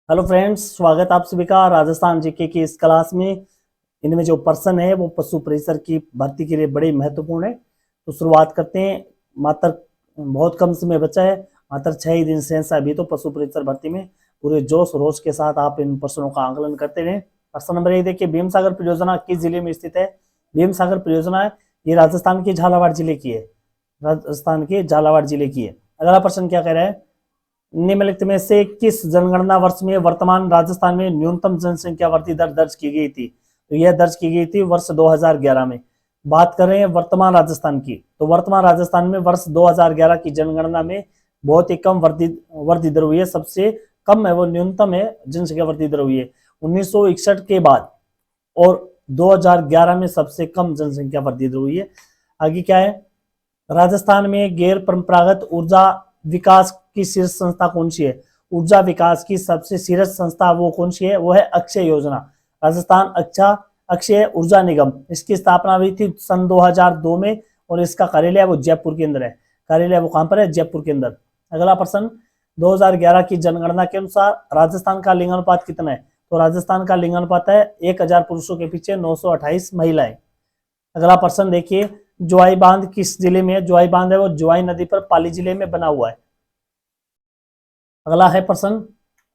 Hello friends, स्वागत आप सभी का राजस्थान जीके की इस क्लास में। इनमें जो पर्सन है वो पशु परिसर की भर्ती के लिए बड़ी महत्वपूर्ण है। तो शुरुआत करते हैं। मात्र बहुत कम समय बचा है, मात्र 6 ही दिन शेष है अभी। तो पशु परिसर भर्ती में पूरे जोश रोश के साथ आप इन प्रश्नों का आंकलन करते रहें। प्रश्न नंबर 1 देखिए, भीम सागर परियोजना किस जिले में स्थित है? भीम सागर परियोजना ये राजस्थान के झालावाड़ जिले की है। राजस्थान के झालावाड़ जिले की है। अगला प्रश्न क्या कह रहा है? निम्नलिखित में से किस जनगणना वर्ष में वर्तमान राजस्थान में न्यूनतम जनसंख्या वृद्धि दर दर्ज की गई थी? तो यह दर्ज की गई थी वर्ष 2011 में। बात कर रहे हैं वर्तमान राजस्थान की, तो वर्तमान राजस्थान में वर्ष 2011 की जनगणना में बहुत ही कम वृद्धि दर हुई है। सबसे कम है वो, न्यूनतम है जनसंख्या वृद्धि दर हुई है 1961 के बाद, और 2011 में सबसे कम जनसंख्या वृद्धि दर हुई है। आगे क्या है? राजस्थान में गैर परंपरागत ऊर्जा विकास की शीर्ष संस्था कौन सी है? ऊर्जा विकास की सबसे शीर्ष संस्था वो कौन सी है? वो है अक्षय योजना। राजस्थान अक्षय ऊर्जा निगम, इसकी स्थापना हुई थी सन 2002 में, और इसका कार्यालय वो जयपुर के अंदर है। कार्यालय वो कहां पर है? जयपुर के अंदर। अगला प्रश्न, 2011 की जनगणना के अनुसार राजस्थान का लिंगानुपात कितना है? तो राजस्थान का लिंगानुपात है 1000 पुरुषों के पीछे 928 महिलाएं। अगला प्रश्न देखिए, जोआई बांध किस जिले में है? जोआई बांध है वो जोआई नदी पर पाली जिले में बना हुआ है। अगला है प्रश्न,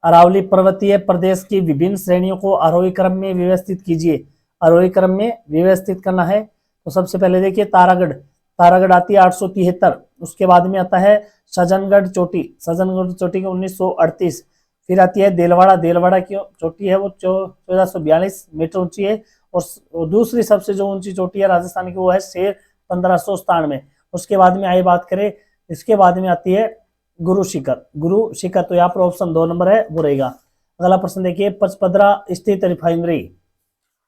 अरावली पर्वतीय प्रदेश की विभिन्न श्रेणियों को आरोही क्रम में व्यवस्थित कीजिए। आरोही क्रम में व्यवस्थित करना है तो सबसे पहले देखिए तारागढ़। तारागढ़ आती है 873। उसके बाद में आता है सजनगढ़ चोटी। सजनगढ़ चोटी की 1938। फिर आती है देलवाड़ा। देलवाड़ा की चोटी है वो 1442 मीटर ऊंची है। और दूसरी सबसे जो ऊंची चोटी है राजस्थान की वो है शेर 1597। उसके बाद में आई बात करें, इसके बाद में आती है गुरु शिखर। गुरु शिखर, तो यहाँ पर ऑप्शन 2 नंबर है वो रहेगा। अगला प्रश्न देखिए, पचपदरा स्थित रिफाइनरी।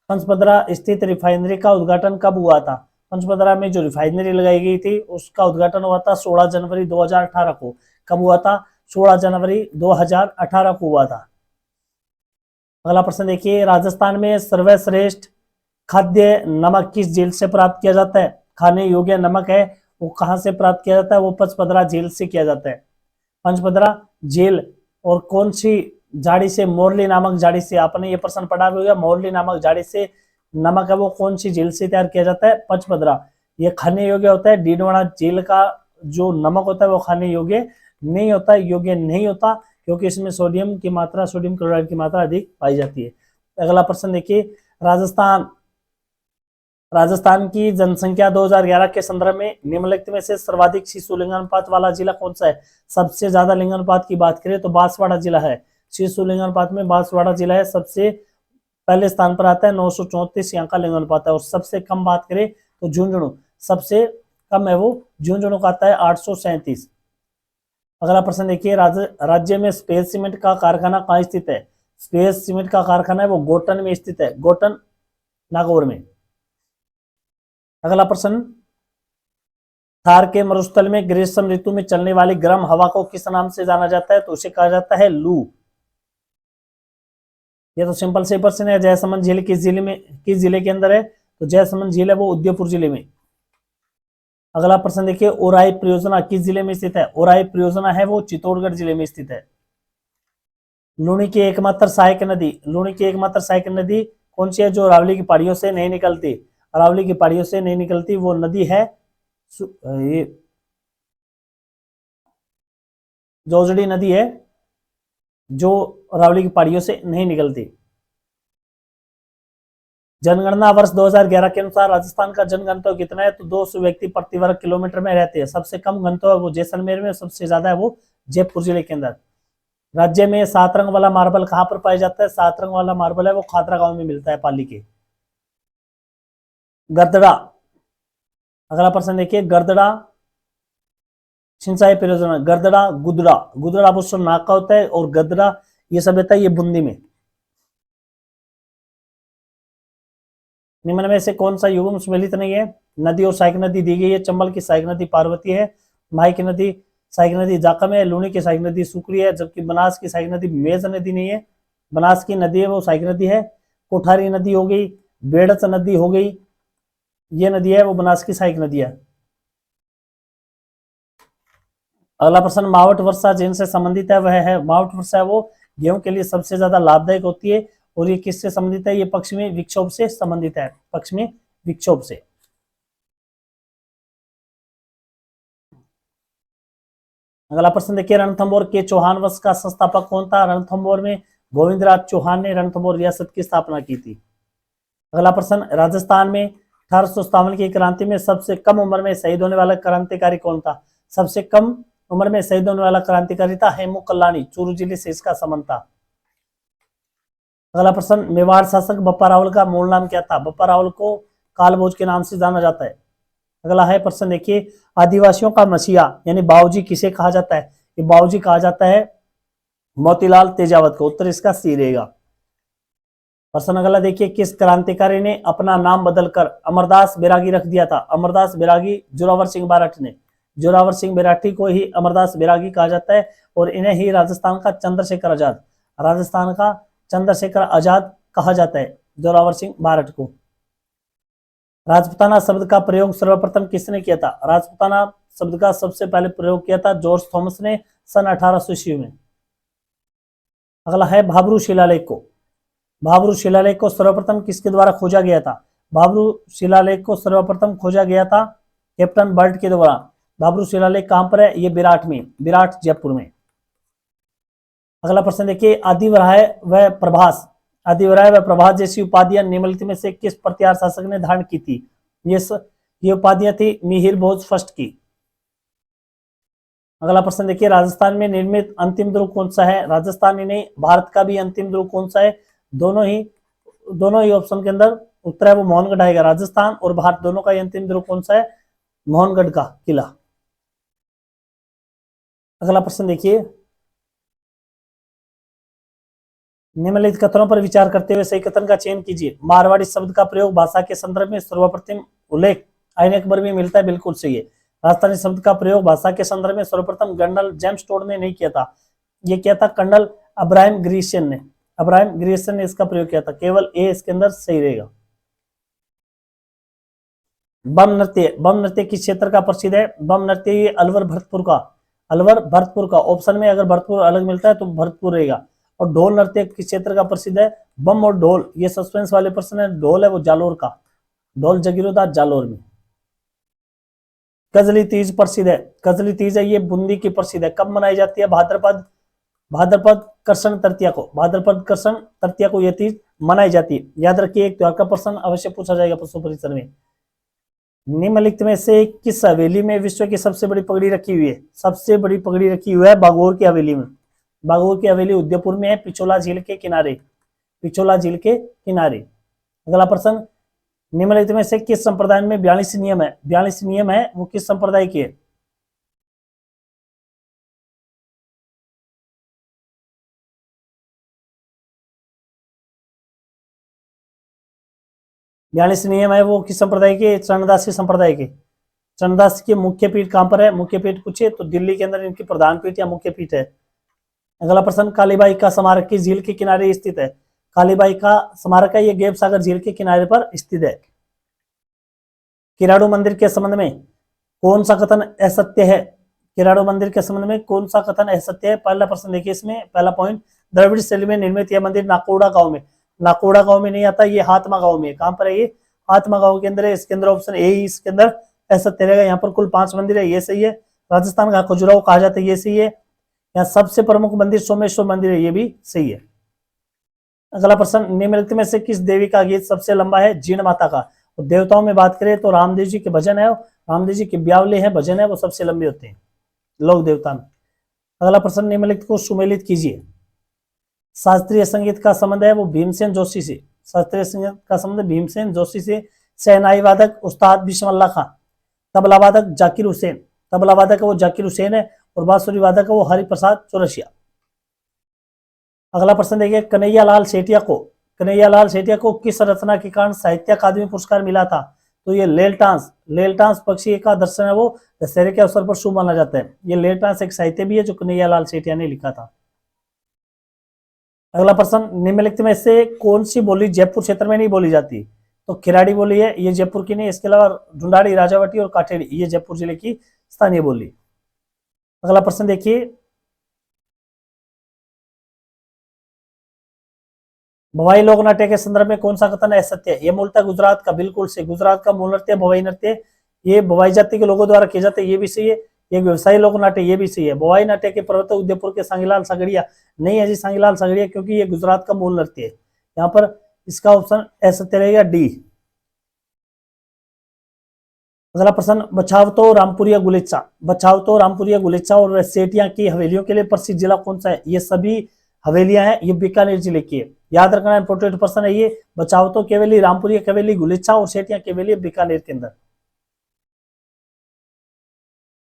पंचपदरा स्थित रिफाइनरी का उद्घाटन कब हुआ था? पंचपदरा में जो रिफाइनरी लगाई गई थी उसका उद्घाटन हुआ था 16 जनवरी 2018 को। कब हुआ था? 16 जनवरी 2018 को हुआ था। अगला प्रश्न देखिए, राजस्थान में सर्वश्रेष्ठ खाद्य नमक किस झील से प्राप्त किया जाता है? खाने योग्य नमक है वो कहां से प्राप्त किया जाता है? वो पचपदरा झील से किया जाता है। पंचपदरा झील और कौन सी झाड़ी से? मोरली नामक झाड़ी से। आपने ये प्रश्न पढ़ा भी होगा, मोरली नामक झाड़ी से नमक है वो कौन सी झील से तैयार किया जाता है? पचपदरा। ये खाने योग्य होता है। डीडवाना झील का जो नमक होता है वो खाने योग्य नहीं होता, योग्य नहीं होता, क्योंकि इसमें सोडियम की मात्रा, सोडियम क्लोराइड की मात्रा अधिक पाई जाती है। अगला प्रश्न देखिए, राजस्थान की जनसंख्या 2011 के संदर्भ में निम्नलिखित में से सर्वाधिक शिशु लिंगानुपात वाला जिला कौन सा है? सबसे ज्यादा लिंगानुपात की बात करें तो बांसवाड़ा जिला है। शिशु लिंगानुपात में बांसवाड़ा जिला है, सबसे पहले स्थान पर आता है। 934 यहाँ का लिंगानुपात है। और सबसे कम बात करें तो झुंझुनू, सबसे कम है वो झुंझुनू का आता है 837। अगला प्रश्न देखिए, राज्य में स्पेस सीमेंट का कारखाना कहाँ स्थित है? स्पेस सीमेंट का कारखाना है वो गोटन में स्थित है। गोटन, नागौर में। अगला प्रश्न, थार के मरुस्थल में ग्रीष्म ऋतु में चलने वाली गर्म हवा को किस नाम से जाना जाता है? तो उसे कहा जाता है लू। ये तो सिंपल से प्रश्न है। जयसमंद झील किस जिले के अंदर है? तो जयसमंद झील है वो उदयपुर जिले में। अगला प्रश्न देखिए, ओराई परियोजना किस जिले में स्थित है? ओराई परियोजना है वो चित्तौड़गढ़ जिले में स्थित है। लूणी की एकमात्र सहायक नदी, लूणी की एकमात्र सहायक नदी कौन सी है जो अरावली की पहाड़ियों से नहीं निकलती? अरावली की पहाड़ियों से नहीं निकलती वो नदी है ये जोजड़ी नदी है, जो अरावली की पहाड़ियों से नहीं निकलती। जनगणना वर्ष 2011 के अनुसार राजस्थान का जनघनत्व कितना है? तो 200 व्यक्ति प्रति वर्ग किलोमीटर में रहते हैं। सबसे कम घनत्व है वो जैसलमेर में, सबसे ज्यादा है वो जयपुर जिले के अंदर। राज्य में 7 रंग वाला मार्बल कहां पर पाया जाता है? 7 रंग वाला मार्बल है वो खादरा गांव में मिलता है, पाली के। गरदड़ा, अगला प्रश्न देखिए, गरदड़ा सिंचाई परियोजना, गरदड़ा गुदड़ा। गुदड़ा वो नाक का होता है, और गरदड़ा ये सब रहता है ये बूंदी में। निम्न में से कौन सा युग्म सम्मिलित नहीं है? नदी और सहायक नदी दी गई है। चंबल की सहायक नदी पार्वती है। माही की नदी सहायक नदी जाकम है। लूणी की सहायक नदी सुकरी है। जबकि बनास की सहायक नदी मेज नदी नहीं है। बनास की नदी है वो सहायक नदी है। कोठारी नदी हो गई, बेड़च नदी हो गई, ये नदी है वो बनास की सहायक नदी है। अगला प्रश्न, मावट वर्षा जिनसे संबंधित है वह है, मावट वर्षा है वो गेहूं के लिए सबसे ज्यादा लाभदायक होती है। और ये किससे संबंधित है? ये पश्चिमी विक्षोभ से संबंधित है, पश्चिमी विक्षोभ से। अगला प्रश्न देखिए, रणथंभौर के चौहान वंश का संस्थापक कौन था? रणथंभौर में गोविंदराज चौहान ने रणथंभौर रियासत की स्थापना की थी। अगला प्रश्न, राजस्थान में 1857 की क्रांति में सबसे कम उम्र में शहीद होने वाला क्रांतिकारी कौन था? सबसे कम उम्र में शहीद होने वाला क्रांतिकारी था हेमू कल्लानी, चूरू जिले से इसका संबंध था। अगला प्रश्न, मेवाड़ शासक बप्पा रावल का मूल नाम क्या था? बप्पा रावल को कालभोज के नाम से जाना जाता है। अगला है प्रश्न देखिए, आदिवासियों का मसीहा यानी बाऊजी किसे कहा जाता है? ये बाऊजी कहा जाता है मोतीलाल तेजावत को। उत्तर इसका सी रहेगा। प्रश्न अगला देखिए, किस क्रांतिकारी ने अपना नाम बदलकर अमरदास बैरागी रख दिया था? अमरदास बैरागी जोरावर सिंह बारठ ने। जोरावर सिंह बैराठी को ही अमरदास बैरागी कहा जाता है और इन्हें ही राजस्थान का चंद्रशेखर आजाद, राजस्थान का चंद्रशेखर आजाद कहा जाता है, जोरावर सिंह बारठ को। राजपुताना शब्द का प्रयोग सर्वप्रथम किसने किया था? राजपुताना शब्द का सबसे पहले प्रयोग किया था जॉर्ज थॉमस ने सन 1800 ईस्वी में। अगला है भाबरू शिलालेख को। भाबरू शिलालेख को सर्वप्रथम किसके द्वारा खोजा गया था? भाबरू शिलालेख को सर्वप्रथम खोजा गया था कैप्टन बर्ट के द्वारा। भाबरू शिलालेख कहां पर है? ये विराट में, विराट जयपुर में। अगला प्रश्न देखिए, आदिवराह व प्रभास, आदिवराह व प्रभास जैसी उपाधियां निम्नलिखित में से किस प्रतिहार शासक ने धारण की थी? ये उपाधियां थी मिहिर भोज फर्स्ट की। अगला प्रश्न देखिए, राजस्थान में निर्मित अंतिम ध्रुव कौन सा है? राजस्थान ही नहीं, भारत का भी अंतिम ध्रुव कौन सा है? दोनों ही ऑप्शन के अंदर उत्तर है वो मोहनगढ़ आएगा। राजस्थान और भारत दोनों का अंतिम ध्रुव कौन सा है? मोहनगढ़ का किला। अगला प्रश्न देखिए, निम्नलिखित कथनों पर विचार करते हुए सही कथन का चयन कीजिए। मारवाड़ी शब्द का प्रयोग भाषा के संदर्भ में सर्वप्रथम उल्लेख आईने अकबर में मिलता है, बिल्कुल सही है। राजस्थानी शब्द का प्रयोग भाषा के संदर्भ में सर्वप्रथम कर्नल जेम्स टोड ने नहीं किया था, ये किया था कर्नल अब्राहम ग्रीशियन ने। अब्राहम ग्रीशियन ने इसका प्रयोग किया था। केवल ए इसके अंदर सही रहेगा। बम नृत्य, बम नृत्य किस क्षेत्र का प्रसिद्ध है? बम नृत्य ये अलवर भरतपुर का, अलवर भरतपुर का। ऑप्शन में अगर भरतपुर अलग मिलता है तो भरतपुर रहेगा। और ढोल नृत्य किस क्षेत्र का प्रसिद्ध है? बम और ढोल, ये सस्पेंस वाले प्रश्न है। ढोल है वो जालोर का, ढोल जगीरोदा जालोर में। कजली तीज प्रसिद्ध है, कजली तीज है ये बूंदी की प्रसिद्ध है। कब मनाई जाती है? भाद्रपद, भाद्रपद कृष्ण तृतीया को, भाद्रपद कृष्ण तृतीया को यह तीज मनाई जाती है। याद रखिए, एक त्योहार का प्रश्न अवश्य पूछा जाएगा प्रश्न परीक्षा में। निम्नलिखित में से किस हवेली में विश्व की सबसे बड़ी पगड़ी रखी हुई है? सबसे बड़ी पगड़ी रखी हुई है बागोर की हवेली में। बागोर की हवेली उदयपुर में है, पिछोला झील के किनारे, पिछोला झील के किनारे। अगला प्रश्न, निम्नलिखित में से किस संप्रदाय में 42 नियम है? 42 नियम है वो किस संप्रदाय के? 42 नियम है वो किस संप्रदाय के? चरणदासी संप्रदाय के। चरणदास की मुख्य पीठ कहां पर है? मुख्य पीठ पूछे तो दिल्ली के अंदर इनकी प्रधान पीठ या मुख्य पीठ है। अगला प्रश्न, कालीबाई का स्मारक किस झील के किनारे स्थित है? कालीबाई का स्मारक है ये गेप सागर झील के किनारे पर स्थित है। किराड़ू मंदिर के संबंध में कौन सा कथन असत्य है? किराड़ू मंदिर के संबंध में कौन सा कथन असत्य है? पहला प्रश्न देखिए, इसमें पहला पॉइंट, द्रविड़ शैली में निर्मित यह मंदिर नाकोड़ा गांव में, नाकोड़ा गांव में नहीं आता, ये हाथमा गांव में। कहां पर है ये? हाथमा गांव के अंदर है। इसके अंदर ऑप्शन ए ही इसके अंदर असत्य रहेगा। यहाँ पर कुल 5 मंदिर है, ये सही है। राजस्थान का खजुराहो कहा जाता है, ये सही है। यहाँ सबसे प्रमुख मंदिर सोमेश्वर मंदिर है, ये भी सही है। अगला प्रश्न, निम्नलिखित में से किस देवी का गीत सबसे लंबा है? जीण माता का। तो देवताओं में बात करें तो रामदेव जी के भजन है, रामदेव जी के ब्यावले हैं भजन है, वो सबसे लंबे होते हैं लोक देवता में। अगला प्रश्न, निम्नलिखित को सुमेलित कीजिए। शास्त्रीय संगीत का संबंध है वो भीमसेन जोशी से, शास्त्रीय संगीत का संबंध भीमसेन जोशी से। शहनाई वादक उस्ताद बिस्मिल्लाह खां, तबला वादक जाकिर हुसैन, तबला वादक है वो जाकिर हुसैन है, और बांसुरी वादक है वो हरिप्रसाद चौरसिया। अगला प्रश्न देखिए, कन्हैयालाल सेठिया को, कन्हैयालाल सेठिया को किस रचना के कारण साहित्य अकादमी पुरस्कार मिला था? तो ये लेलटांस, लेलटांस पक्षी का दर्शन है वो दशहरे के अवसर पर शुभ माना जाता है। ये लेलटांस एक साहित्य भी है जो कन्हैयालाल सेठिया ने लिखा था। अगला प्रश्न, निम्नलिखित में से कौन सी बोली जयपुर क्षेत्र में नहीं बोली जाती? तो खिराड़ी बोली है, ये जयपुर की नहीं। इसके अलावा ढूंढाड़ी, राजावटी और काठेड़ी, ये जयपुर जिले की स्थानीय बोली। अगला प्रश्न देखिए, भवाई लोक नाट्य के संदर्भ में कौन सा कथन असत्य है? ये मूलतः गुजरात का बिल्कुल से, गुजरात का मूल नृत्य भवाई नृत्य, ये भवाई जाति के लोगों द्वारा किए जाते हैं, ये भी सही है। एक व्यवसायी लोक नाट्य, ये भी सही है। भवाई नाट्य के प्रवर्तक उदयपुर के सांगीलाल सागड़िया, नहीं है जी सांगीलाल सागड़िया, क्योंकि ये गुजरात का मूल नृत्य है। यहाँ पर इसका ऑप्शन असत्य रहेगा, डी। अगला प्रश्न, बछावतो, रामपुरिया, गुलेचा। बछावतो, रामपुरिया, गुलेचा और सेठिया की हवेलियों के लिए प्रसिद्ध जिला कौन सा है? ये सभी हवेलियां हैं, ये बीकानेर जिले की है। याद रखना इंपोर्टेंट प्रश्न है ये। बछावतो की हवेली, रामपुरिया की हवेली, गुलेचा और सेठिया की हवेली बीकानेर के अंदर।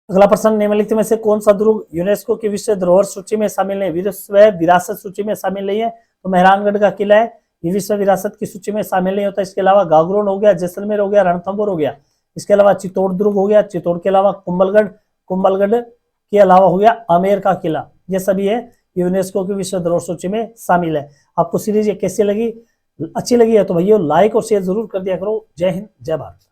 अगला प्रश्न, निम्नलिखित में से कौन सा दुर्ग यूनेस्को की विश्व धरोहर सूची में शामिल नहीं? विश्व विरासत सूची में शामिल नहीं है, तो मेहरानगढ़ का किला है, ये विश्व विरासत की सूची में शामिल नहीं होता। इसके अलावा गागरोन हो गया, जैसलमेर हो गया, रणथंभौर हो गया। इसके अलावा चित्तौड़ दुर्ग हो गया, चित्तौड़ के अलावा कुंभलगढ़, कुंभलगढ़ के अलावा हो गया आमेर का किला। ये सभी है यूनेस्को की विश्व धरोहर सूची में शामिल है। आपको सीरीज ये कैसी लगी? अच्छी लगी है तो भैया लाइक और शेयर जरूर कर दिया करो। जय हिंद, जय भारत।